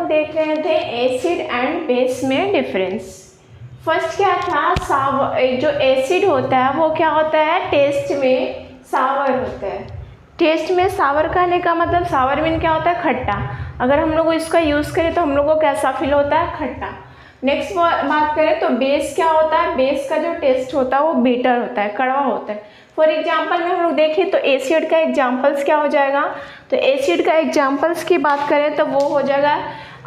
देख रहे थे एसिड एंड बेस में डिफरेंस। फर्स्ट क्या था, जो एसिड होता है वो क्या होता है, टेस्ट में सावर होता है। टेस्ट में सावर कहने का मतलब सावर मीन क्या होता है, खट्टा। अगर हम लोग इसका यूज़ करें तो हम लोग को कैसा फील होता है, खट्टा। नेक्स्ट बात करें तो बेस क्या होता है, बेस का जो टेस्ट होता है वो बीटर होता है, कड़वा होता है। फॉर एग्जांपल में हम लोग देखें तो एसिड का एग्जांपल्स क्या हो जाएगा, तो एसिड का एग्जांपल्स की बात करें तो वो हो जाएगा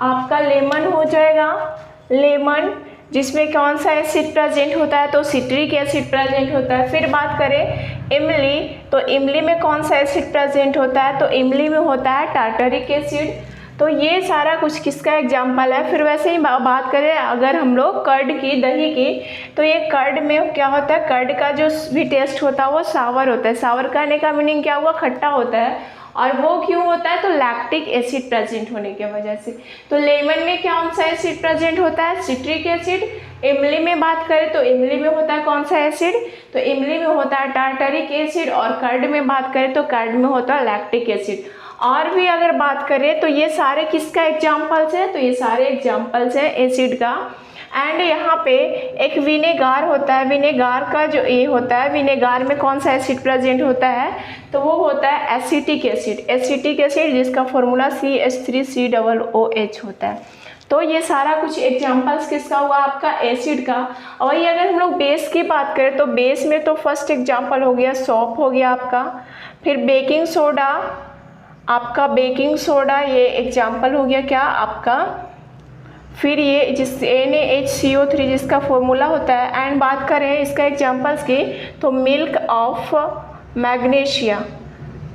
आपका लेमन हो जाएगा। लेमन जिसमें कौन सा एसिड प्रेजेंट होता है, तो सिट्रिक एसिड प्रेजेंट होता है। फिर बात करें इमली, तो इमली में कौन सा एसिड प्रेजेंट होता है, तो इमली में होता है टार्टरिक एसिड। तो ये सारा कुछ किसका एग्जाम्पल है। फिर वैसे ही बात करें अगर हम लोग कर्ड की, दही की, तो ये कर्ड में क्या होता है, कर्ड का जो भी टेस्ट होता है वो सावर होता है। सावर कहने का मीनिंग क्या हुआ, खट्टा होता है। और वो क्यों होता है, तो लैक्टिक एसिड प्रेजेंट होने की वजह से। तो लेमन में कौन सा एसिड प्रेजेंट होता है, सिट्रिक एसिड। इमली में बात करें तो इमली में होता है कौन सा एसिड, तो इमली में होता है टार्टरिक एसिड। और कर्ड में बात करें तो कर्ड में होता है लैक्टिक एसिड। और भी अगर बात करें तो ये सारे किसका एग्जाम्पल्स है, तो ये सारे एग्जाम्पल्स हैं एसिड का। एंड यहाँ पे एक विनेगार होता है। विनेगार का जो ये होता है, विनेगार में कौन सा एसिड प्रेजेंट होता है, तो वो होता है एसिटिक एसिड। एसिटिक एसिड जिसका फॉर्मूला CH3COOH होता है। तो ये सारा कुछ एग्जाम्पल्स किसका हुआ, आपका एसिड का। और ये अगर हम लोग बेस की बात करें तो बेस में तो फर्स्ट एग्जाम्पल हो गया सॉप हो गया आपका। फिर बेकिंग सोडा, आपका बेकिंग सोडा ये एग्जाम्पल हो गया क्या आपका। फिर ये जिस NaHCO3 जिसका फॉर्मूला होता है। एंड बात करें इसका एग्जाम्पल्स की तो milk of magnesia,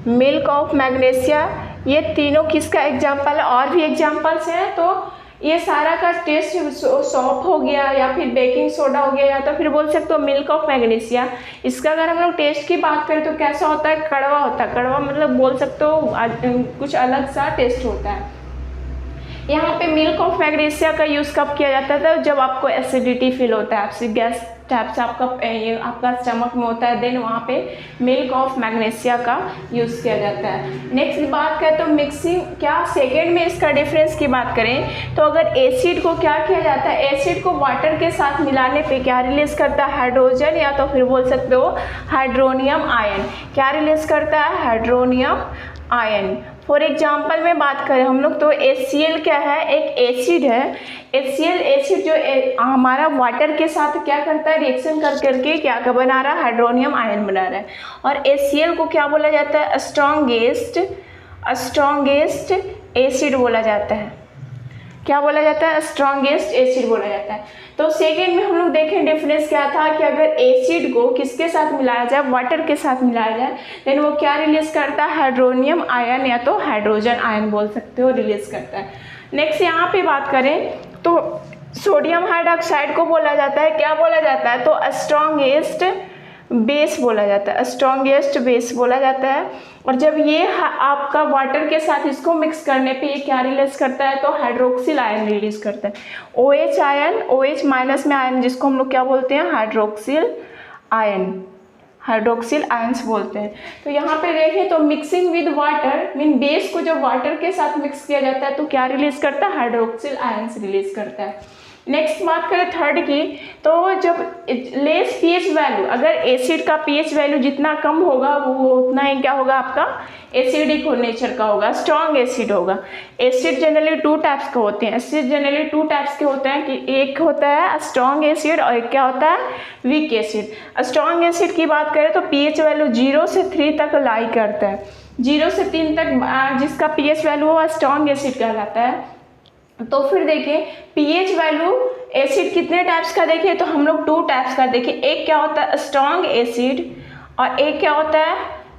milk of magnesia, ये तीनों किसका एग्जाम्पल है। और भी एग्जाम्पल्स हैं। तो ये सारा का टेस्ट सॉप हो गया या फिर बेकिंग सोडा हो गया या तो फिर बोल सकते हो मिल्क ऑफ मैग्नीशिया। इसका अगर हम लोग टेस्ट की बात करें तो कैसा होता है, कड़वा होता है। कड़वा मतलब बोल सकते हो कुछ अलग सा टेस्ट होता है। यहाँ पे मिल्क ऑफ मैग्नीशिया का यूज़ कब किया जाता था, जब आपको एसिडिटी फील होता है, आपसे गैस टाइप से आपका स्टमक में होता है, देन वहाँ पे मिल्क ऑफ मैग्नीशिया का यूज़ किया जाता है। नेक्स्ट बात करें तो मिक्सिंग, क्या सेकेंड में इसका डिफरेंस की बात करें तो अगर एसिड को क्या किया जाता है, एसिड को वाटर के साथ मिलाने पे क्या रिलीज करता है, हाइड्रोजन या तो फिर बोल सकते हो हाइड्रोनियम आयन। क्या रिलीज करता है, हाइड्रोनियम आयन। फॉर एग्जाम्पल में बात करें हम लोग तो HCl क्या है, एक एसिड है। HCl एसिड जो हमारा वाटर के साथ क्या करता है, रिएक्शन कर करके क्या बना रहा है, हाइड्रोनियम आयन बना रहा है। और HCl को क्या बोला जाता है, स्ट्रॉन्गेस्ट एसिड बोला जाता है। क्या बोला जाता है, स्ट्रॉन्गेस्ट एसिड बोला जाता है। तो सेकेंड में हम लोग देखें डिफरेंस क्या था कि अगर एसिड को किसके साथ मिलाया जाए, वाटर के साथ मिलाया जाए, देन वो क्या रिलीज करता है, हाइड्रोनियम आयन या तो हाइड्रोजन आयन बोल सकते हो, रिलीज करता है। नेक्स्ट यहाँ पे बात करें तो सोडियम हाइड्रोक्साइड को बोला जाता है, क्या बोला जाता है, तो स्ट्रॉन्गेस्ट बेस बोला जाता है, स्ट्रॉन्गेस्ट बेस बोला जाता है। और जब ये आपका वाटर के साथ इसको मिक्स करने पे ये क्या रिलीज करता है, तो हाइड्रोक्सिल आयन रिलीज करता है। OH आयन, OH माइनस में आयन जिसको हम लोग क्या बोलते हैं, हाइड्रोक्सिल आयन, हाइड्रोक्सिल आयंस बोलते हैं। तो यहाँ पे देखें तो mixing with water mean base को जब वाटर के साथ मिक्स किया जाता है तो क्या रिलीज करता है, हाइड्रोक्सिल आयंस रिलीज करता है। नेक्स्ट बात करें थर्ड की, तो जब लेस pH वैल्यू, अगर एसिड का pH वैल्यू जितना कम होगा वो उतना ही क्या होगा, आपका एसिडिक नेचर का होगा, स्ट्रॉन्ग एसिड होगा। एसिड जनरली टू टाइप्स के होते हैं, एसिड जनरली टू टाइप्स के होते हैं कि एक होता है स्ट्रॉन्ग एसिड और एक क्या होता है, वीक एसिड। स्ट्रॉन्ग एसिड की बात करें तो pH वैल्यू 0 से 3 तक लाई करता है। 0 से 3 तक जिसका pH वैल्यू वो स्ट्रॉन्ग एसिड कहलाता है। तो फिर देखिए pH वैल्यू एसिड कितने टाइप्स का देखें तो हम लोग 2 टाइप्स का देखें। एक क्या होता है स्ट्रॉन्ग एसिड और एक क्या होता है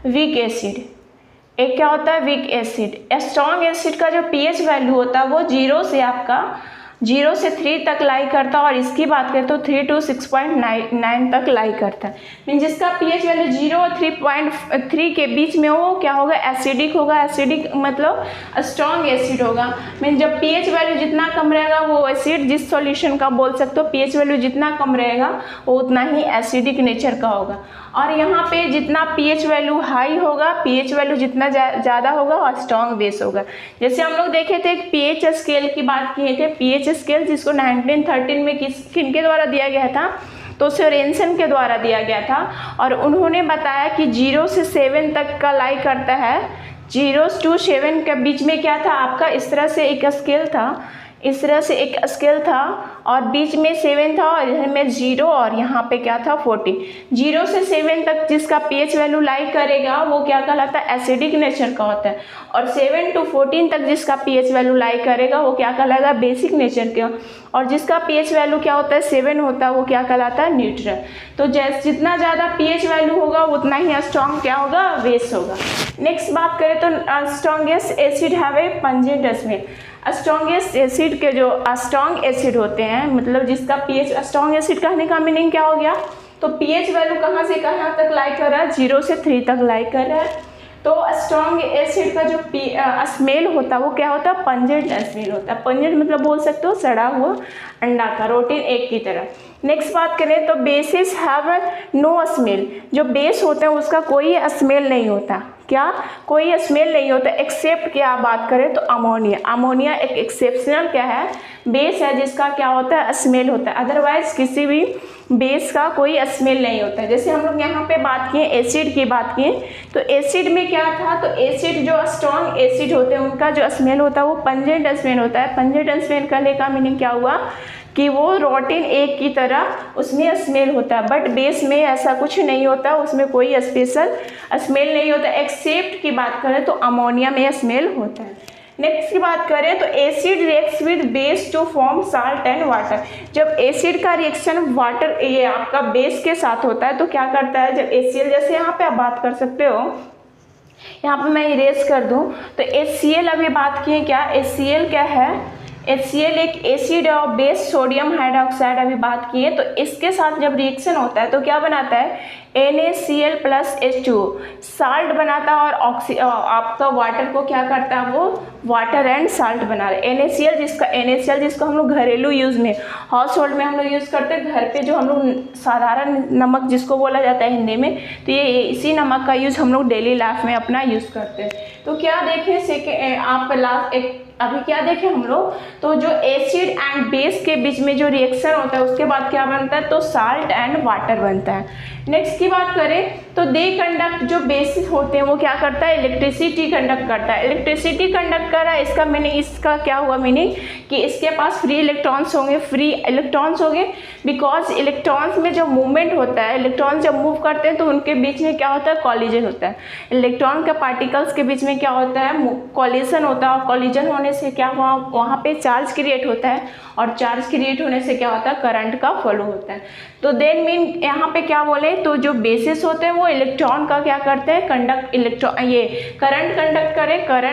वीक एसिड। एक क्या होता है वीक एसिड। स्ट्रॉन्ग एसिड का जो pH वैल्यू होता है वो 0 से आपका 0 से 3 तक लाई करता है और इसकी बात करें तो 3 to 6.9 तक लाई करता है। मीन जिसका pH वैल्यू 0 और 3.3 के बीच में वो क्या होगा, एसिडिक होगा। एसिडिक मतलब स्ट्रॉन्ग एसिड होगा। मीन जब pH वैल्यू जितना कम रहेगा वो एसिड, जिस सॉल्यूशन का बोल सकते हो pH वैल्यू जितना कम रहेगा वो उतना ही एसिडिक नेचर का होगा। और यहाँ पे जितना pH वैल्यू हाई होगा, pH वैल्यू जितना ज़्यादा होगा और स्ट्रॉन्ग बेस होगा। जैसे हम लोग देखे थे एक pH स्केल की बात किए थे, pH स्केल जिसको 1913 में किनके द्वारा दिया गया था, तो सोरेनसन के द्वारा दिया गया था। और उन्होंने बताया कि 0 से 7 तक का लाई करता है, 0 to 7 के बीच में क्या था आपका, इस तरह से एक स्केल था, इस तरह से एक स्केल था और बीच में 7 था और इधर में 0 और यहाँ पे क्या था 14। 0 से 7 तक जिसका pH वैल्यू लाई करेगा वो क्या कहलाता है, एसिडिक नेचर का होता है। और 7 to 14 तक जिसका pH वैल्यू लाई करेगा वो क्या कहलाएगा, बेसिक नेचर का। और जिसका pH वैल्यू क्या होता है, 7 होता है, वो क्या कहलाता है, न्यूट्रल। तो जितना ज़्यादा pH वैल्यू होगा उतना ही स्ट्रॉन्ग क्या होगा, बेस होगा। नेक्स्ट बात करें तो strongest acid have a pungent smell. Strongest acid के जो स्ट्रॉन्ग एसिड होते हैं, मतलब जिसका pH, स्ट्रॉन्ग एसिड कहने का मीनिंग क्या हो गया, तो pH वैल्यू कहाँ से कहाँ तक लाई कर रहा है, 0 से 3 तक लाई कर रहा है। तो स्ट्रॉन्ग एसिड का जो स्मेल होता है वो क्या होता है, पंजेंट स्मेल होता है। पंजेंट मतलब बोल सकते हो सड़ा हुआ अंडा का, रोटीन एग की तरह। नेक्स्ट बात करें तो बेसिस हैव नो स्मेल। जो बेस होते हैं उसका कोई स्मेल नहीं होता, क्या कोई स्मेल नहीं होता, एक्सेप्ट क्या बात करें तो अमोनिया। अमोनिया एक एक्सेप्शनल क्या है, बेस है जिसका क्या होता है, स्मेल होता है। अदरवाइज किसी भी बेस का कोई स्मेल नहीं होता है। जैसे हम लोग यहाँ पे बात किए एसिड की बात किए, तो एसिड में क्या था, तो एसिड जो स्ट्रॉन्ग एसिड होते हैं उनका जो स्मेल होता है वो पंजेंट स्मेल होता है। पंजेंट स्मेल करने का मीनिंग क्या हुआ कि वो रोटीन एग की तरह उसमें स्मेल होता है, बट बेस में ऐसा कुछ नहीं होता, उसमें कोई स्पेशल स्मेल नहीं होता। एक्सेप्ट की बात करें तो अमोनिया में स्मेल होता है। नेक्स्ट की बात करें तो acid reacts with base to form salt and water. जब एसिड का रिएक्शन वाटर ये आपका बेस के साथ होता है तो क्या करता है, जब HCl, जैसे यहाँ पे आप बात कर सकते हो, यहाँ पे मैं इरेज कर दूँ तो HCl अभी बात किए, क्या HCl क्या है, HCl एक एसिड और बेस सोडियम हाइड्रोक्साइड अभी बात किए। तो इसके साथ जब रिएक्शन होता है तो क्या बनाता है, NaCl प्लस H2O साल्ट बनाता है और आपका वाटर को क्या करता है, वो वाटर एंड साल्ट बना रहे। NaCl जिसको हम लोग घरेलू यूज़ में, हाउस होल्ड में हम लोग यूज़ करते हैं, घर पे जो हम लोग साधारण नमक जिसको बोला जाता है हिंदी में, तो ये इसी नमक का यूज़ हम लोग डेली लाइफ में अपना यूज़ करते हैं। तो क्या देखें आप लास्ट एक अभी क्या देखें हम लोग, तो जो एसिड एंड बेस के बीच में जो रिएक्शन होता है उसके बाद क्या बनता है, तो साल्ट एंड वाटर बनता है। नेक्स्ट की बात करें तो दे कंडक्ट, जो बेसिस होते हैं वो क्या करता है, इलेक्ट्रिसिटी कंडक्ट करता है। इलेक्ट्रिसिटी कंडक्ट कर रहा है, इसका मीनिंग, इसका क्या हुआ मीनिंग कि इसके पास फ्री इलेक्ट्रॉन्स होंगे, बिकॉज इलेक्ट्रॉन्स में जब मूवमेंट होता है, इलेक्ट्रॉन जब मूव करते हैं तो उनके बीच में क्या होता है, कॉलिजन होता है। इलेक्ट्रॉन के पार्टिकल्स के बीच में क्या होता है, कॉलिजन होता है, और कॉलिजन होने से क्या हुआ, वहाँ पे चार्ज क्रिएट होता है, और चार्ज क्रिएट होने से क्या होता है, करंट का फ्लो होता है। तो देन मीन यहाँ पे क्या बोले, तो जो बेसिस होते हैं वो इलेक्ट्रॉन का क्या करते हैं, करंट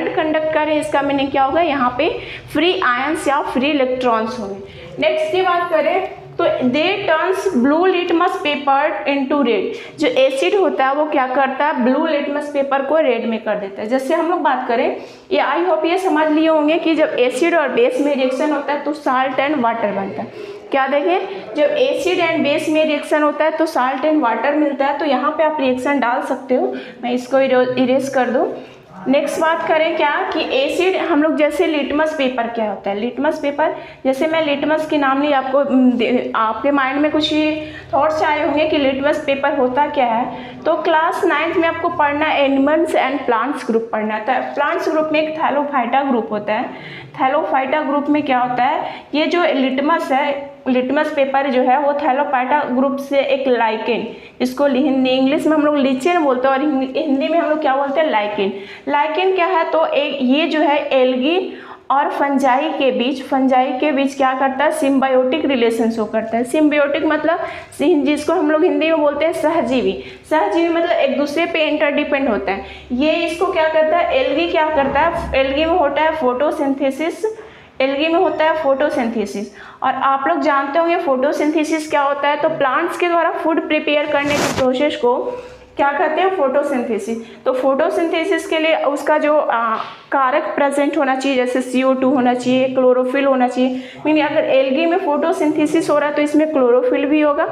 कंडक्ट करें, इसका मीनिंग क्या होगा, यहाँ पे फ्री आयंस या फ्री इलेक्ट्रॉन्स होंगे। नेक्स्ट की बात करें तो they turns blue litmus paper into red. जो एसिड होता है वो क्या करता है, ब्लू लिटमस पेपर को रेड में कर देता है। जैसे हम लोग बात करें, ये आई होप ये समझ लिए होंगे कि जब एसिड और बेस में रिएक्शन होता है तो साल्ट एंड वाटर बनता है। क्या देखें, जब एसिड एंड बेस में रिएक्शन होता है तो साल्ट एंड वाटर मिलता है। तो यहाँ पे आप रिएक्शन डाल सकते हो, मैं इसको इरेज कर दूँ। नेक्स्ट बात करें क्या कि एसिड हम लोग, जैसे लिटमस पेपर क्या होता है, लिटमस पेपर, जैसे मैं लिटमस की नाम ली, आपके माइंड में कुछ थॉट्स आए होंगे कि लिटमस पेपर होता क्या है। तो क्लास 9th में आपको पढ़ना एनिमल्स एंड प्लांट्स ग्रुप पढ़ना था। प्लांट्स ग्रुप में एक थैलोफाइटा ग्रुप होता है। थैलोफाइटा ग्रुप में क्या होता है, ये जो लिटमस है, लिटमस पेपर जो है वो थैलोफाइटा ग्रुप से एक लाइकेन, इसको इंग्लिश में हम लोग लिचेन बोलते हैं और हिंदी में हम लोग क्या बोलते हैं, लाइकेन। लाइकेन क्या है, तो एक ये जो है एल्गी और फंजाई के बीच क्या करता है, सिम्बायोटिक रिलेशन शो करता है। सिम्बायोटिक मतलब जिसको हम लोग हिंदी में बोलते हैं सहजीवी मतलब एक दूसरे पे इंटरडिपेंड होता है। ये इसको क्या करता है, एल्गी क्या करता है, एल्गी में होता है फोटोसिंथेसिस। और आप लोग जानते होंगे फोटोसिंथेसिस क्या होता है, तो प्लांट्स के द्वारा फूड प्रिपेयर करने के प्रोसेस को क्या कहते हैं, फोटोसिंथेसिस। तो फोटोसिंथेसिस के लिए उसका जो कारक प्रेजेंट होना चाहिए, जैसे CO2 होना चाहिए, क्लोरोफिल होना चाहिए। मीन अगर एल्गी में फोटोसिंथेसिस हो रहा है तो इसमें क्लोरोफिल भी होगा,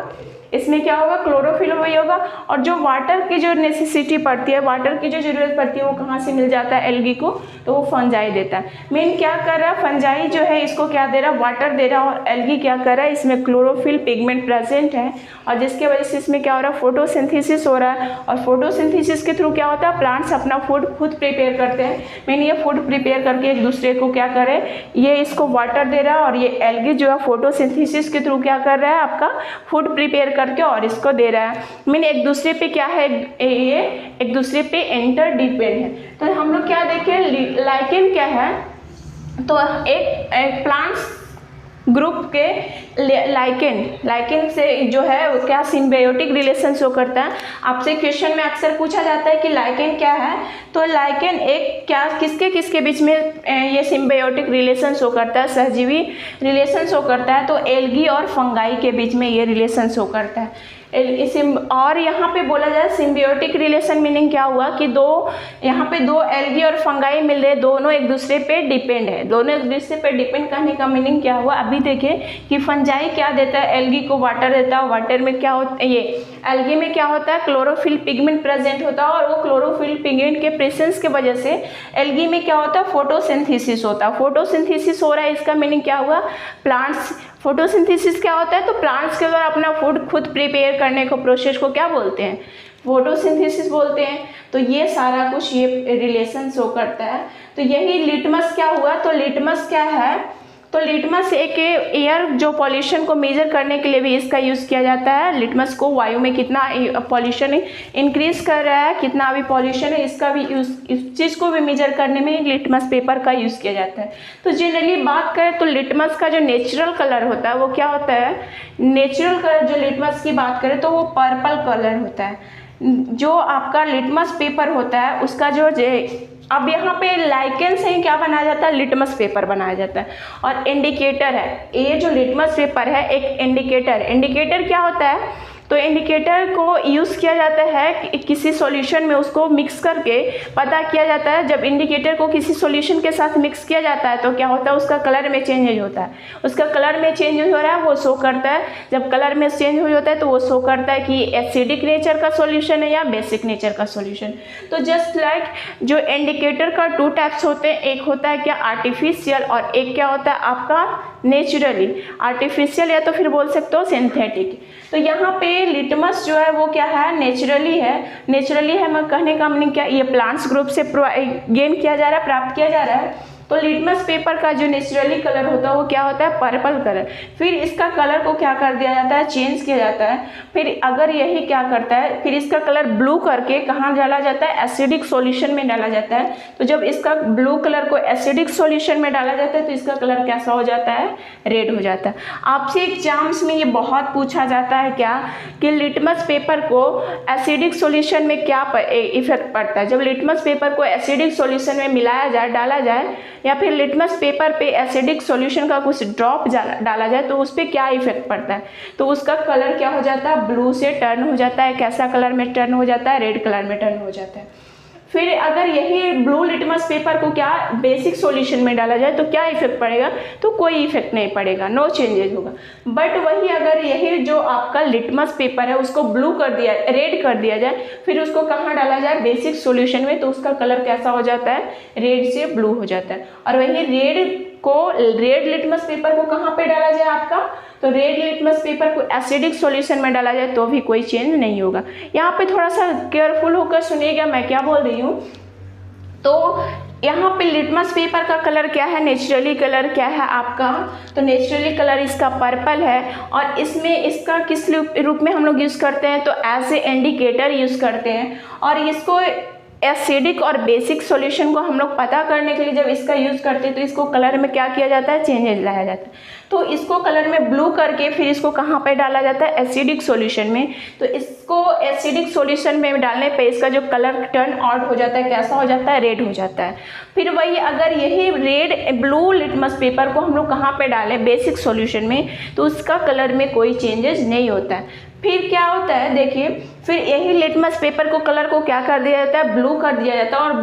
इसमें क्या होगा, क्लोरोफिल वही होगा। और जो वाटर की जो नेसेसिटी पड़ती है, वाटर की जो ज़रूरत पड़ती है, वो कहाँ से मिल जाता है एल्गी को, तो वो फंजाई देता है। मेन क्या कर रहा है, फंजाई जो है इसको क्या दे रहा है, वाटर दे रहा है, और एल्गी क्या कर रहा है, इसमें क्लोरोफिल पिगमेंट प्रेजेंट है, और जिसके वजह से इसमें क्या हो रहा है, फोटोसिंथेसिस हो रहा है। और फोटोसिंथेसिस के थ्रू क्या होता है, प्लांट्स अपना फूड खुद प्रिपेयर करते हैं। मेन ये फूड प्रिपेयर करके एक दूसरे को क्या करे, ये इसको वाटर दे रहा है, और ये एल्गी जो है फोटोसिंथेसिस के थ्रू क्या कर रहा है, आपका फूड प्रिपेयर करके और इसको दे रहा है। मीन एक दूसरे पे क्या है, ये एक दूसरे पे इंटर डिपेंड है। तो हम लोग क्या देखें, लाइकेन क्या है, तो एक प्लांट्स ग्रुप के लाइकेन से जो है वो क्या सिम्बायोटिक रिलेशन शो करता है। आपसे क्वेश्चन में अक्सर पूछा जाता है कि लाइकेन क्या है, तो लाइकेन एक क्या किसके बीच में ये सिम्बायोटिक रिलेशन शो करता है, सहजीवी रिलेशन शो करता है। तो एल्गी और फंगाई के बीच में ये रिलेशन शो करता है। और यहाँ पे बोला जाए सिम्बियोटिक रिलेशन मीनिंग क्या हुआ कि यहाँ पे दो एल्गी और फंगाई मिल रहे, दोनों एक दूसरे पे डिपेंड है। दोनों एक दूसरे पे डिपेंड करने का मीनिंग क्या हुआ, अभी देखिए कि फंजाई क्या देता है, एल्गी को वाटर देता है। वाटर में क्या होता है, ये एल्गी में क्या होता है, क्लोरोफिल पिगमेंट प्रेजेंट होता है, और वो क्लोरोफिल पिगमेंट के प्रेजेंस के वजह से एल्गी में क्या होता है, फोटोसिंथेसिस होता है। फोटोसिंथेसिस हो रहा है, इसका मीनिंग क्या हुआ, प्लांट्स फोटोसिंथेसिस क्या होता है, तो प्लांट्स के द्वारा अपना फूड खुद प्रिपेयर करने को प्रोसेस को क्या बोलते हैं, फोटोसिंथेसिस बोलते हैं। तो ये सारा कुछ ये रिलेशन शो करता है। तो यही लिटमस क्या हुआ, तो लिटमस क्या है, तो लिटमस एक एयर जो पॉल्यूशन को मेजर करने के लिए भी इसका यूज़ किया जाता है। लिटमस को वायु में कितना पॉल्यूशन इंक्रीज कर रहा है, कितना अभी पॉल्यूशन है, इसका भी यूज़, इस चीज़ को भी मेजर करने में लिटमस पेपर का यूज़ किया जाता है। तो जनरली बात करें तो लिटमस का जो नेचुरल कलर होता है वो क्या होता है, नेचुरल कलर जो लिटमस की बात करें तो वो पर्पल कलर होता है। जो आपका लिटमस पेपर होता है उसका जो अब यहाँ पे लाइकेन से ही क्या बनाया जाता है, लिटमस पेपर बनाया जाता है। और इंडिकेटर है, ये जो लिटमस पेपर है एक इंडिकेटर क्या होता है, तो इंडिकेटर को यूज़ किया जाता है किसी सॉल्यूशन में, उसको मिक्स करके पता किया जाता है। जब इंडिकेटर को किसी सॉल्यूशन के साथ मिक्स किया जाता है तो क्या होता है, उसका कलर में चेंज होता है, उसका कलर में चेंज हो रहा है, वो शो करता है। जब कलर में चेंज हो जाता है तो वो शो करता है कि एसिडिक नेचर का सॉल्यूशन है या बेसिक नेचर का सॉल्यूशन। तो जस्ट लाइक जो इंडिकेटर का 2 टाइप्स होते हैं, एक होता है क्या आर्टिफिशियल, और एक क्या होता है आपका नेचुरली। आर्टिफिशियल या तो फिर बोल सकते हो सिंथेटिक। तो यहाँ पे लिटमस जो है वो क्या है, नेचुरली है। मैं कहने का मीनिंग क्या, ये प्लांट्स ग्रुप से गेन किया जा रहा है, प्राप्त किया जा रहा है। तो लिटमस पेपर का जो नेचुरली कलर होता है वो क्या होता है, पर्पल कलर। फिर इसका कलर को क्या कर दिया जाता है, चेंज किया जाता है। फिर अगर यही क्या करता है, फिर इसका कलर ब्लू करके कहाँ डाला जाता है, एसिडिक सॉल्यूशन में डाला जाता है। तो जब इसका ब्लू कलर को एसिडिक सॉल्यूशन में डाला जाता है तो इसका कलर कैसा हो जाता है, रेड हो जाता है। आपसे एग्जाम्स में ये बहुत पूछा जाता है क्या, कि लिटमस पेपर को एसिडिक सॉल्यूशन में क्या इफेक्ट पड़ता है। जब लिटमस पेपर को एसिडिक सॉल्यूशन में मिलाया जाए, डाला जाए, या फिर लिटमस पेपर पे एसिडिक सॉल्यूशन का कुछ ड्रॉप डाला जाए तो उस पर क्या इफेक्ट पड़ता है, तो उसका कलर क्या हो जाता है, ब्लू से टर्न हो जाता है। कैसा कलर में टर्न हो जाता है, रेड कलर में टर्न हो जाता है। फिर अगर यही ब्लू लिटमस पेपर को क्या बेसिक सॉल्यूशन में डाला जाए तो क्या इफेक्ट पड़ेगा, तो कोई इफेक्ट नहीं पड़ेगा, नो चेंजेस होगा। बट वही अगर यही जो आपका लिटमस पेपर है उसको ब्लू कर दिया, रेड कर दिया जाए, फिर उसको कहाँ डाला जाए, बेसिक सॉल्यूशन में, तो उसका कलर कैसा हो जाता है, रेड से ब्लू हो जाता है। और वही रेड लिटमस पेपर को कहाँ पे डाला जाए आपका, तो रेड लिटमस पेपर को एसिडिक सॉल्यूशन में डाला जाए तो भी कोई चेंज नहीं होगा। यहाँ पे थोड़ा सा केयरफुल होकर सुनिएगा मैं क्या बोल रही हूँ। तो यहाँ पे लिटमस पेपर का कलर क्या है, नेचुरली कलर क्या है आपका, तो नेचुरली कलर इसका पर्पल है। और इसमें इसका किस रूप में हम लोग यूज़ करते हैं, तो एज ए इंडिकेटर यूज़ करते हैं। और इसको एसिडिक और बेसिक सॉल्यूशन को हम लोग पता करने के लिए जब इसका यूज़ करते हैं तो इसको कलर में क्या किया जाता है, चेंजेस लाया जाता है। तो इसको कलर में ब्लू करके फिर इसको कहाँ पे डाला जाता है, एसिडिक सॉल्यूशन में। तो इसको एसिडिक सॉल्यूशन में डालने पे इसका जो कलर टर्न आउट हो जाता है, कैसा हो जाता है, रेड हो जाता है। फिर वही अगर यही रेड ब्लू लिटमस पेपर को हम लोग कहाँ पे डालें, बेसिक सॉल्यूशन में, तो उसका कलर में कोई चेंजेस नहीं होता है। फिर क्या होता है देखिए, फिर यही लिटमस पेपर को कलर को क्या कर दिया जाता है, ब्लू कर दिया जाता है और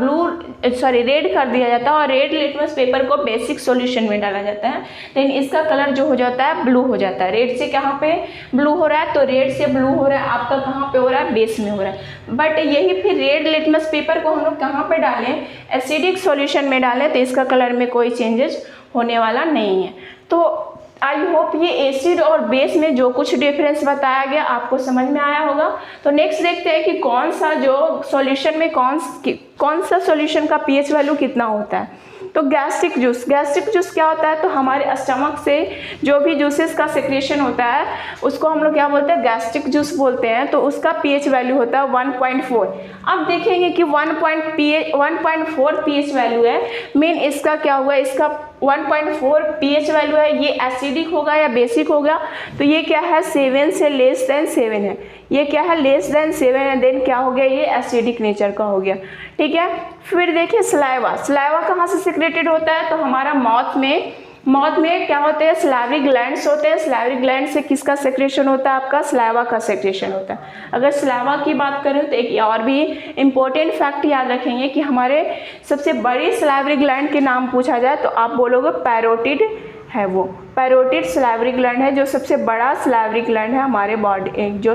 रेड कर दिया जाता है, और रेड लिटमस पेपर को बेसिक सॉल्यूशन में डाला जाता है। देन इसका कलर जो हो जाता है ब्लू हो जाता है। रेड से कहाँ पे ब्लू हो रहा है, तो रेड से ब्लू हो रहा है आपका कहाँ पे हो रहा है, बेस में हो रहा है। बट यही फिर रेड लिटमस पेपर को हम लोग कहाँ पे डालें, एसिडिक सॉल्यूशन में डालें, तो इसका कलर में कोई चेंजेस होने वाला नहीं है। तो आई होप ये एसिड और बेस में जो कुछ डिफरेंस बताया गया आपको समझ में आया होगा। तो नेक्स्ट देखते हैं कि कौन सा जो सॉल्यूशन में कौन सा सॉल्यूशन का पीएच वैल्यू कितना होता है। तो गैस्ट्रिक जूस क्या होता है, तो हमारे स्टमक से जो भी जूसेस का सेक्रेशन होता है उसको हम लोग क्या बोलते हैं, गैस्ट्रिक जूस बोलते हैं। तो उसका पीएच वैल्यू होता है 1.4। अब देखेंगे कि 1.4 पीएच वैल्यू है, मीन इसका क्या हुआ, इसका 1.4 पीएच वैल्यू है, ये एसिडिक होगा या बेसिक होगा, तो ये क्या है 7 से लेस देन 7 है, ये क्या है लेस देन 7 है, देन क्या हो गया, ये एसिडिक नेचर का हो गया। ठीक है, फिर देखिए सलाइवा कहाँ से सिक्रेटेड होता है, तो हमारा माउथ में क्या होते हैं, सलाइवरी ग्लैंड्स होते हैं। सलाइवरी ग्लैंड से किसका सेक्रेशन होता है, आपका सलाइवा का सेक्रेशन होता है। अगर सलाइवा की बात करें तो एक और भी इम्पोर्टेंट फैक्ट याद रखेंगे कि हमारे सबसे बड़ी सलाइवरी ग्लैंड के नाम पूछा जाए तो आप बोलोगे पैरोटिड है, वो पैरोटिड सलाइवरी ग्लैंड है जो सबसे बड़ा सलाइवरी ग्लैंड है हमारे बॉडी जो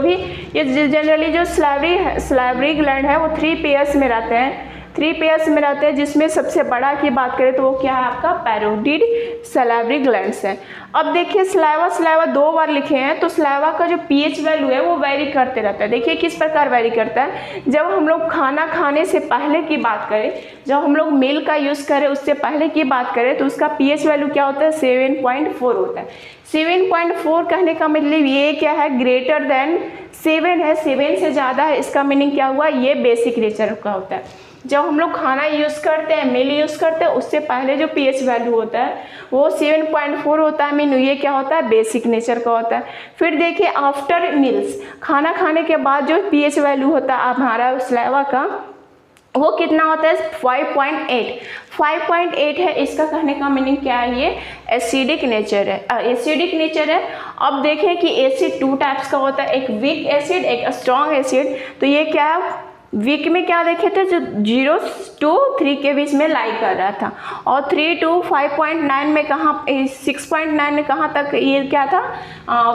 भी ये जनरली जो सलाइवरी ग्लैंड है वो 3 पेयर्स में रहते हैं, 3 पेयर्स में रहते हैं, जिसमें सबसे बड़ा की बात करें तो वो क्या है आपका पैरोटिड सलाइवरी ग्लैंड्स है। अब देखिए सलाइवा 2 बार लिखे हैं, तो सलाइवा का जो पीएच वैल्यू है वो वेरी करते रहता है। देखिए किस प्रकार वेरी करता है, जब हम लोग खाना खाने से पहले की बात करें, जब हम लोग मील का यूज़ करें उससे पहले की बात करें तो उसका पीएच वैल्यू क्या होता है 7.4 होता है। 7.4 कहने का मतलब ये क्या है, ग्रेटर देन 7 है, 7 से ज़्यादा है, इसका मीनिंग क्या हुआ, ये बेसिक नेचर का होता है। जब हम लोग खाना यूज़ करते हैं, मील यूज़ करते हैं, उससे पहले जो पीएच वैल्यू होता है वो 7.4 होता है, मीन ये क्या होता है बेसिक नेचर का होता है। फिर देखिए आफ्टर मील्स, खाना खाने के बाद जो पीएच वैल्यू होता है हमारा सलाइवा का वो कितना होता है 5.8 है। इसका कहने का मीनिंग क्या है, ये एसिडिक नेचर है। अब देखें कि एसिड 2 टाइप्स का होता है, एक वीक एसिड एक स्ट्रॉन्ग एसिड। तो ये क्या है, वीक में क्या देखे थे, जो 0 to 3 के बीच में लाई कर रहा था, और 3 to 5.9 में कहाँ 6.9 में कहाँ तक ये क्या था,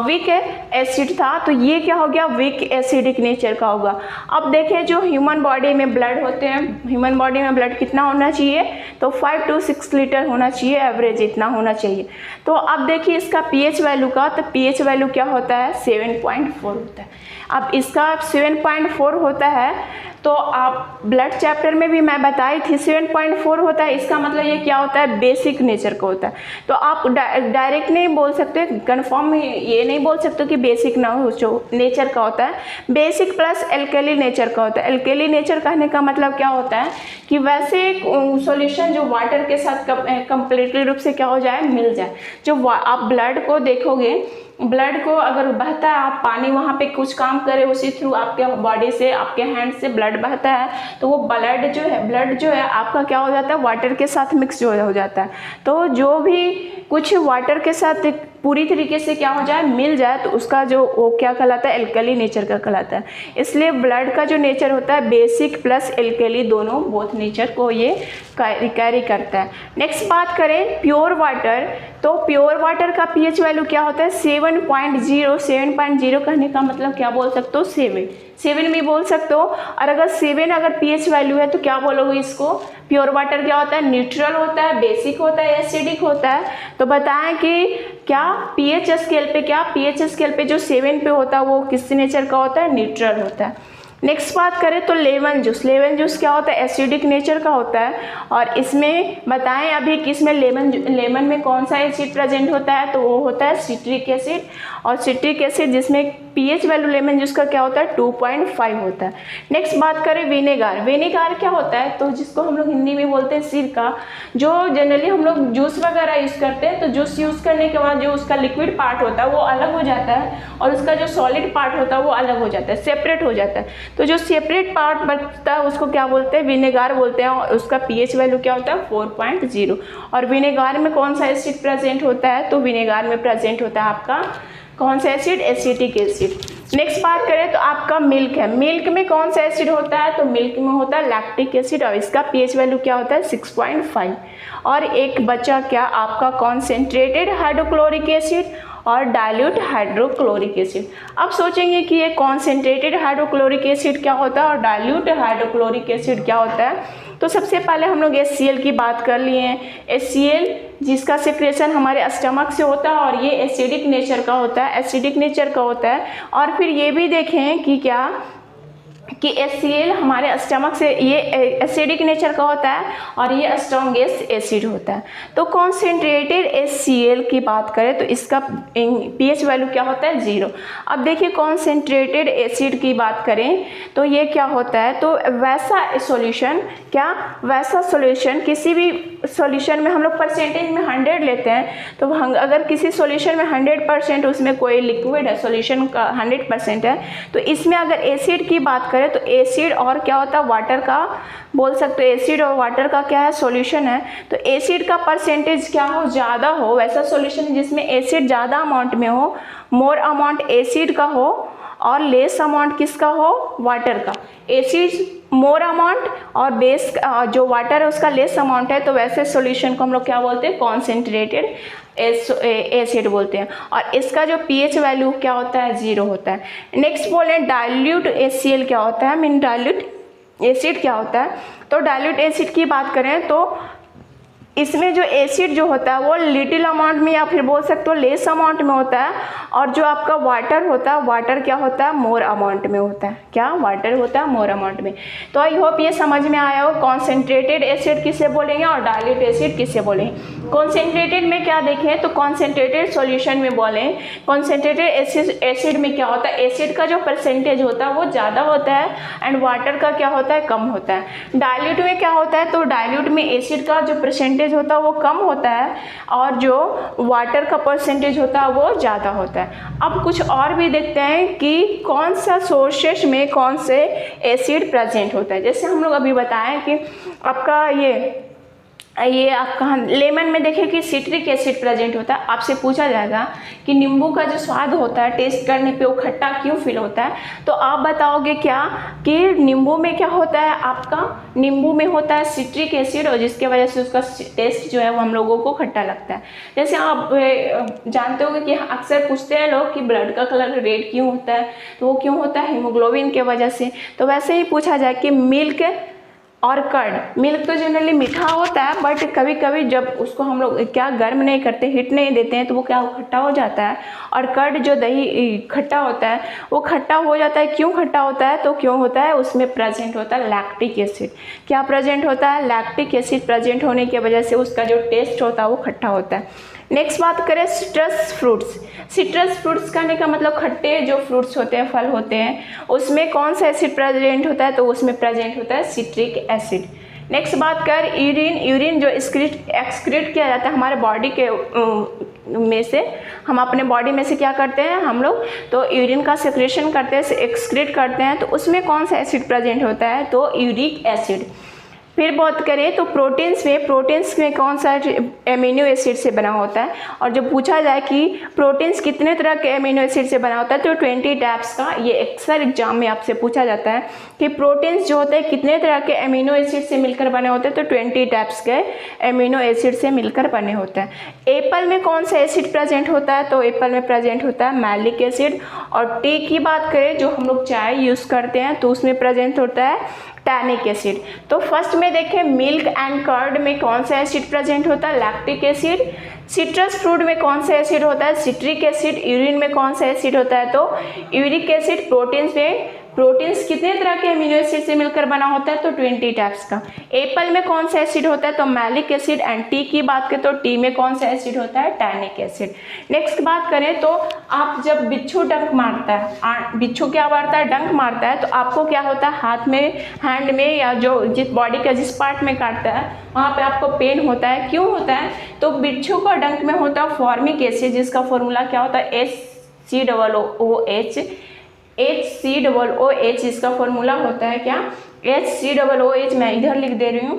वीक एसिड था। तो ये क्या हो गया, वीक एसिडिक नेचर का होगा। अब देखें जो ह्यूमन बॉडी में ब्लड होते हैं, ह्यूमन बॉडी में ब्लड कितना होना चाहिए, तो 5 to 6 लीटर होना चाहिए, एवरेज इतना होना चाहिए। तो अब देखिए इसका पीएच वैल्यू का, तो पीएच वैल्यू क्या होता है 7.4 होता है। अब इसका 7.4 होता है, तो आप ब्लड चैप्टर में भी मैं बताई थी 7.4 होता है, इसका मतलब ये क्या होता है बेसिक नेचर का होता है। तो आप डायरेक्ट नहीं बोल सकते, कंफर्म ये नहीं बोल सकते कि बेसिक ना हो, जो नेचर का होता है बेसिक प्लस एल्केली नेचर का होता है। एल्केली नेचर कहने का मतलब क्या होता है कि वैसे सॉल्यूशन जो वाटर के साथ कंप्लीटली रूप से क्या हो जाए, मिल जाए। जो आप ब्लड को देखोगे, ब्लड को अगर बहता है, आप पानी वहाँ पे कुछ काम करें, उसी थ्रू आपके बॉडी से आपके हैंड से ब्लड बहता है, तो वो ब्लड जो है आपका क्या हो जाता है, वाटर के साथ मिक्स हो जाता है। तो जो भी कुछ वाटर के साथ पूरी तरीके से क्या हो जाए, मिल जाए, तो उसका जो वो क्या कहलाता है, एल्कली नेचर का कहलाता है। इसलिए ब्लड का जो नेचर होता है बेसिक प्लस एल्कली दोनों बोथ नेचर को ये कैरी करता है। नेक्स्ट बात करें प्योर वाटर, तो प्योर वाटर का पीएच वैल्यू क्या होता है 7.0 कहने का मतलब क्या बोल सकते हो 7 भी बोल सकते हो। और अगर 7 अगर पीएच वैल्यू है तो क्या बोलोगे इसको, प्योर वाटर क्या होता है, न्यूट्रल होता है, बेसिक होता है, एसिडिक होता है। तो बताएं कि क्या पीएच स्केल पे जो 7 पे होता है वो किस नेचर का होता है, न्यूट्रल होता है। नेक्स्ट बात करें तो लेमन जूस क्या होता है, एसिडिक नेचर का होता है। और इसमें बताएं अभी कि इसमें लेमन में कौन सा एसिड प्रेजेंट होता है, तो वो होता है सिट्रिक एसिड। और सिट्रिक एसिड जिसमें पीएच वैल्यू लेमन जूस का क्या होता है 2.5 होता है। नेक्स्ट बात करें विनेगार क्या होता है, तो जिसको हम लोग हिंदी में बोलते हैं सिरका। जो जनरली हम लोग जूस वगैरह यूज़ करते हैं, तो जूस यूज़ करने के बाद जो उसका लिक्विड पार्ट होता है वो अलग हो जाता है, और उसका जो सॉलिड पार्ट होता है वो अलग हो जाता है, सेपरेट हो जाता है। तो जो सेपरेट पार्ट बचता है उसको क्या बोलते हैं, विनेगार बोलते हैं। और उसका पीएच वैल्यू क्या होता है 4.0। और विनेगार में कौन सा एसिड प्रेजेंट होता है, तो विनेगार में प्रेजेंट होता है आपका कौन सा एसिड, एसिटिक एसिड। नेक्स्ट बात करें तो आपका मिल्क है, मिल्क में कौन सा एसिड होता है, तो मिल्क में होता है लैक्टिक एसिड और इसका पीएच वैल्यू क्या होता है 6.5। और एक बचा क्या आपका कॉन्सेंट्रेटेड हाइड्रोक्लोरिक एसिड और डाइल्यूट हाइड्रोक्लोरिक एसिड। अब सोचेंगे कि ये कॉन्सेंट्रेटेड हाइड्रोक्लोरिक एसिड क्या होता है और डाइल्यूट हाइड्रोक्लोरिक एसिड क्या होता है। तो सबसे पहले हम लोग HCl की बात कर लिए हैं। HCl जिसका सिक्रेशन हमारे स्टमक से होता है और ये एसिडिक नेचर का होता है, एसिडिक नेचर का होता है। और फिर ये भी देखें कि क्या कि HCl हमारे स्टमक से ये एसिडिक नेचर का होता है और ये स्ट्रॉन्गेस्ट एसिड होता है। तो कॉन्सेंट्रेटेड HCl की बात करें तो इसका पीएच वैल्यू क्या होता है 0। अब देखिए कॉन्सेंट्रेटेड एसिड की बात करें तो ये क्या होता है, तो वैसा सॉल्यूशन, क्या वैसा सॉल्यूशन, किसी भी सॉल्यूशन में हम लोग परसेंटेज में 100 लेते हैं। तो अगर किसी सॉल्यूशन में 100% उसमें कोई लिक्विड है, सॉल्यूशन का 100% है, तो इसमें अगर एसिड की बात करें तो एसिड और क्या होता है वाटर का, बोल सकते हो एसिड और वाटर का क्या है सॉल्यूशन है। तो एसिड का परसेंटेज क्या हो, ज़्यादा हो, वैसा सॉल्यूशन जिसमें एसिड ज़्यादा अमाउंट में हो, मोर अमाउंट एसिड का हो और लेस अमाउंट किसका हो, वाटर का। एसिड मोर अमाउंट और बेस जो वाटर है उसका लेस अमाउंट है, तो वैसे सॉल्यूशन को हम लोग क्या बोलते हैं, कॉन्सेंट्रेटेड एसिड बोलते हैं। और इसका जो पीएच वैल्यू क्या होता है 0 होता है। नेक्स्ट बोले डाइल्यूट HCl क्या होता है, मीन डाइल्यूट एसिड क्या होता है। तो डाइल्यूट एसिड की बात करें तो इसमें जो एसिड जो होता है वो लिटिल अमाउंट में या फिर बोल सकते हो लेस अमाउंट में होता है, और जो आपका वाटर होता है, वाटर क्या होता है, मोर अमाउंट में होता है। क्या वाटर होता है, मोर अमाउंट में। तो आई होप ये समझ में आया हो कॉन्सेंट्रेटेड एसिड किसे बोलेंगे और डाइल्यूट एसिड किसे बोलेंगे। कॉन्सेंट्रेटेड में क्या देखें तो कॉन्सेंट्रेटेड सॉल्यूशन में बोलें, कॉन्सेंट्रेटेड एसिड में क्या होता है, एसिड का जो परसेंटेज होता है वो ज़्यादा होता है एंड वाटर का क्या होता है, कम होता है। डाइल्यूट में क्या होता है, तो डाइल्यूट में एसिड का जो परसेंटेज होता है वो कम होता है और जो वाटर का परसेंटेज होता है वो ज़्यादा होता है। अब कुछ और भी देखते हैं कि कौन सा सोर्सेस में कौन से एसिड प्रेजेंट होता है। जैसे हम लोग अभी बताएं कि आपका ये आपका लेमन में देखें कि सिट्रिक एसिड प्रेजेंट होता है। आपसे पूछा जाएगा कि नींबू का जो स्वाद होता है टेस्ट करने पे वो खट्टा क्यों फील होता है, तो आप बताओगे क्या कि नींबू में क्या होता है, आपका नींबू में होता है सिट्रिक एसिड और जिसके वजह से उसका टेस्ट जो है वो हम लोगों को खट्टा लगता है। जैसे आप जानते होंगे कि अक्सर पूछते हैं लोग कि ब्लड का कलर रेड क्यों होता है, तो वो क्यों होता है, हीमोग्लोबिन के वजह से। तो वैसे ही पूछा जाए कि मिल्क और कर्ड, मिल्क तो जनरली मीठा होता है बट कभी कभी जब उसको हम लोग क्या गर्म नहीं करते, हीट नहीं देते हैं, तो वो क्या खट्टा हो जाता है। और कर्ड जो दही खट्टा होता है वो खट्टा हो जाता है। क्यों खट्टा होता है, तो क्यों होता है, उसमें प्रेजेंट होता है लैक्टिक एसिड। क्या प्रेजेंट होता है, लैक्टिक एसिड प्रेजेंट होने की वजह से उसका जो टेस्ट होता है वो खट्टा होता है। नेक्स्ट बात करें सिट्रस फ्रूट्स। सिट्रस फ्रूट्स कहने का मतलब खट्टे जो फ्रूट्स होते हैं, फल होते हैं, उसमें कौन सा एसिड प्रेजेंट होता है, तो उसमें प्रेजेंट होता है सिट्रिक एसिड। नेक्स्ट बात कर यूरिन। यूरिन जो एक्सक्रीट किया जाता है हमारे बॉडी के में से, हम अपने बॉडी में से क्या करते हैं हम लोग, तो यूरिन का सेक्रेशन करते हैं, एक्सक्रीट करते हैं, तो उसमें कौन सा एसिड प्रेजेंट होता है, तो यूरिक एसिड। फिर बात करें तो प्रोटीन्स में कौन सा एमिनो एसिड से बना होता है। और जब पूछा जाए कि प्रोटीन्स कितने तरह के एमिनो एसिड से बना होता है, तो 20 टाइप्स का, ये अक्सर एग्जाम में आपसे पूछा जाता है कि प्रोटीन्स जो होते हैं कितने तरह के एमिनो एसिड से मिलकर बने होते हैं, तो 20 टाइप्स के एमिनो एसिड से मिलकर बने होते हैं। एप्पल में कौन सा एसिड प्रेजेंट होता है, तो एप्पल में प्रेजेंट होता है मैलिक एसिड। और टी की बात करें जो हम लोग चाय यूज़ करते हैं तो उसमें प्रेजेंट होता है टैनिक एसिड। तो फर्स्ट में देखें मिल्क एंड कर्ड में कौन सा एसिड प्रेजेंट होता है, लैक्टिक एसिड। सिट्रस फ्रूट में कौन सा एसिड होता है, सिट्रिक एसिड। यूरिन में कौन सा एसिड होता है, तो यूरिक एसिड। प्रोटीन्स में, प्रोटीन्स कितने तरह के एमिनो एसिड से मिलकर बना होता है, तो 20 टाइप्स का। एप्पल में कौन सा एसिड होता है, तो मैलिक एसिड। एंड टी की बात करें तो टी में कौन सा एसिड होता है, टैनिक एसिड। नेक्स्ट बात करें तो आप जब बिच्छू डंक मारता है, बिच्छू क्या मारता है, डंक मारता है, तो आपको क्या होता है हाथ में, हैंड में, या जो जिस बॉडी का जिस पार्ट में काटता है वहाँ पे आपको पेन होता है। क्यों होता है, तो बिच्छू का डंक में होता है फॉर्मिक एसिड, जिसका फॉर्मूला क्या होता है HCOOH। इसका फॉर्मूला होता है क्या, HCOOH। मैं इधर लिख दे रही हूँ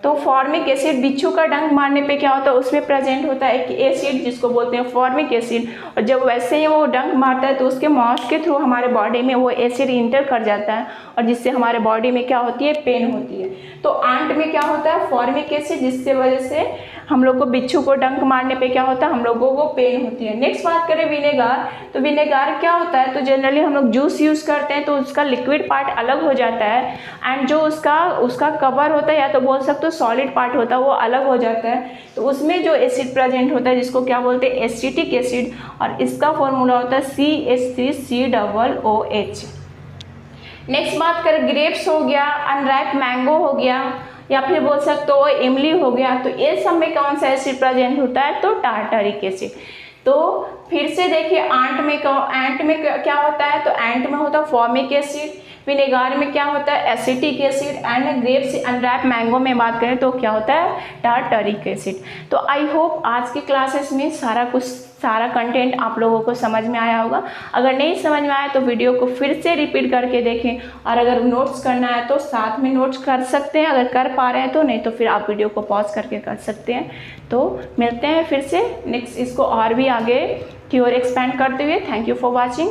तो फॉर्मिक एसिड बिच्छू का डंक मारने पे क्या होता है, उसमें प्रेजेंट होता है एक एसिड जिसको बोलते हैं फॉर्मिक एसिड, और जब वैसे ही वो डंक मारता है तो उसके माउथ के थ्रू हमारे बॉडी में वो एसिड इंटर कर जाता है और जिससे हमारे बॉडी में क्या होती है, पेन होती है। तो आंट में क्या होता है, फॉर्मिक एसिड, जिससे वजह से हम लोग को बिच्छू को डंक मारने पे क्या होता है, हम लोगों को पेन होती है। नेक्स्ट बात करें विनेगार, तो विनेगार क्या होता है, तो जनरली हम लोग जूस यूज़ करते हैं तो उसका लिक्विड पार्ट अलग हो जाता है एंड जो उसका कवर होता है या तो बोल सकते हो सॉलिड पार्ट होता है वो अलग हो जाता है। तो उसमें जो एसिड प्रेजेंट होता है जिसको क्या बोलते हैं, एसिटिक एसिड, और इसका फॉर्मूला होता है CH3COOH। नेक्स्ट बात करें ग्रेप्स हो गया, अनराइप मैंगो हो गया, या फिर बोल सकते हो इमली हो गया, तो ये सब में कौन सा एसिड प्रेजेंट होता है, तो टार्टरिक एसिड। तो फिर से देखिए एंट में क्या होता है, तो एंट में होता है फॉर्मिक एसिड, विनेगार में क्या होता है, acetic acid, and grapes unwrap mango में बात करें तो क्या होता है, टार्टरिक एसिड। तो आई होप आज की क्लासेस में सारा कंटेंट आप लोगों को समझ में आया होगा। अगर नहीं समझ में आया तो वीडियो को फिर से रिपीट करके देखें, और अगर नोट्स करना है तो साथ में नोट्स कर सकते हैं, अगर कर पा रहे हैं तो, नहीं तो फिर आप वीडियो को पॉज करके कर सकते हैं। तो मिलते हैं फिर से नेक्स्ट इसको और भी आगे की ओर एक्सपेंड करते हुए। Thank you for watching.